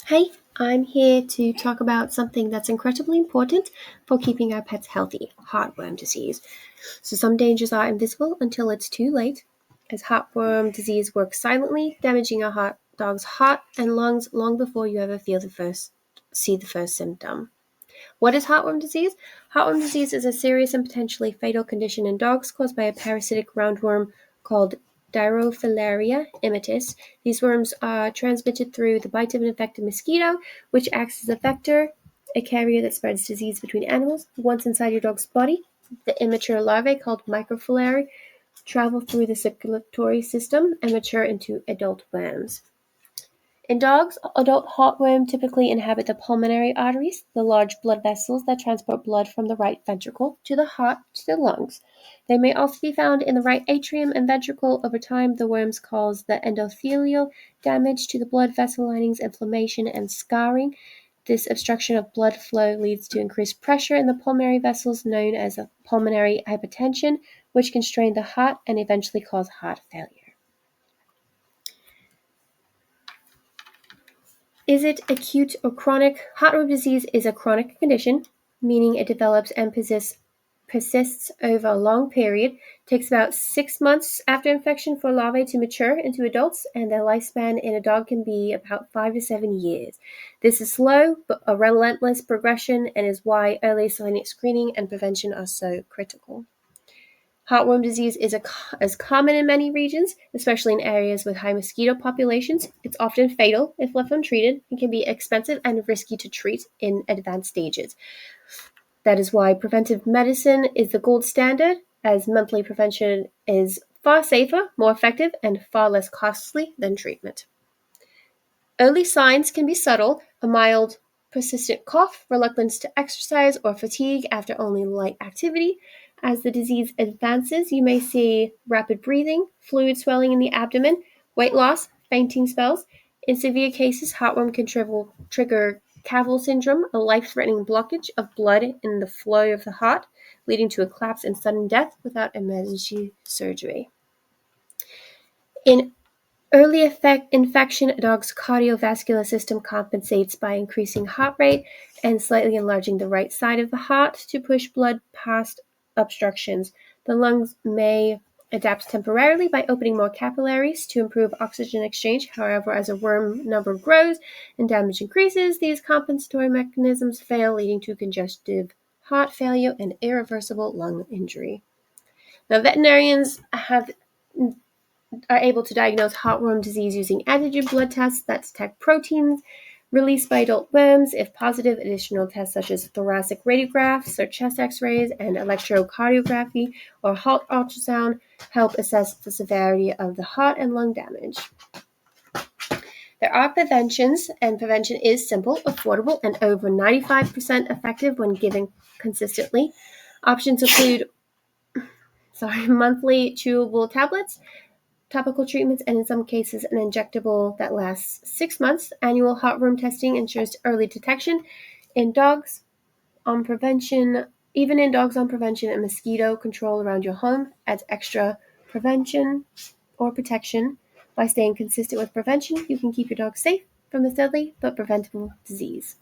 Hey, I'm here to talk about something that's incredibly important for keeping our pets healthy, heartworm disease. So some dangers are invisible until it's too late, as heartworm disease works silently, damaging a dog's heart and lungs long before you ever see the first symptom. What is heartworm disease? Heartworm disease is a serious and potentially fatal condition in dogs caused by a parasitic roundworm called Dirofilaria immitis. These worms are transmitted through the bite of an infected mosquito, which acts as a vector, a carrier that spreads disease between animals. Once inside your dog's body, the immature larvae, called microfilariae, travel through the circulatory system and mature into adult worms. In dogs, adult heartworm typically inhabit the pulmonary arteries, the large blood vessels that transport blood from the right ventricle to the heart to the lungs. They may also be found in the right atrium and ventricle. Over time, the worms cause the endothelial damage to the blood vessel linings, inflammation, and scarring. This obstruction of blood flow leads to increased pressure in the pulmonary vessels, known as pulmonary hypertension, which can strain the heart and eventually cause heart failure. Is it acute or chronic? Heartworm disease is a chronic condition, meaning it develops and persists over a long period. It takes about 6 months after infection for larvae to mature into adults, and their lifespan in a dog can be about 5 to 7 years. This is slow, but a relentless progression, and is why early screening and prevention are so critical. Heartworm disease is common in many regions, especially in areas with high mosquito populations. It's often fatal if left untreated and can be expensive and risky to treat in advanced stages. That is why preventive medicine is the gold standard, as monthly prevention is far safer, more effective, and far less costly than treatment. Early signs can be subtle: a mild, persistent cough, reluctance to exercise, or fatigue after only light activity. As the disease advances, you may see rapid breathing, fluid swelling in the abdomen, weight loss, fainting spells. In severe cases, heartworm can trigger Cavill syndrome, a life-threatening blockage of blood in the flow of the heart, leading to a collapse and sudden death without emergency surgery. In early infection, a dog's cardiovascular system compensates by increasing heart rate and slightly enlarging the right side of the heart to push blood past obstructions. The lungs may adapt temporarily by opening more capillaries to improve oxygen exchange. However, as a worm number grows and damage increases, these compensatory mechanisms fail, leading to congestive heart failure and irreversible lung injury. Now, veterinarians are able to diagnose heartworm disease using antigen blood tests that detect proteins released by adult worms. If positive, additional tests such as thoracic radiographs or chest x-rays and electrocardiography or heart ultrasound help assess the severity of the heart and lung damage. There are preventions, and prevention is simple, affordable, and over 95% effective when given consistently. Options include monthly chewable tablets, topical treatments, and in some cases an injectable that lasts 6 months. Annual heartworm testing ensures early detection. In dogs on prevention, Even in dogs on prevention, and mosquito control around your home adds extra prevention or protection. By staying consistent with prevention, you can keep your dog safe from this deadly but preventable disease.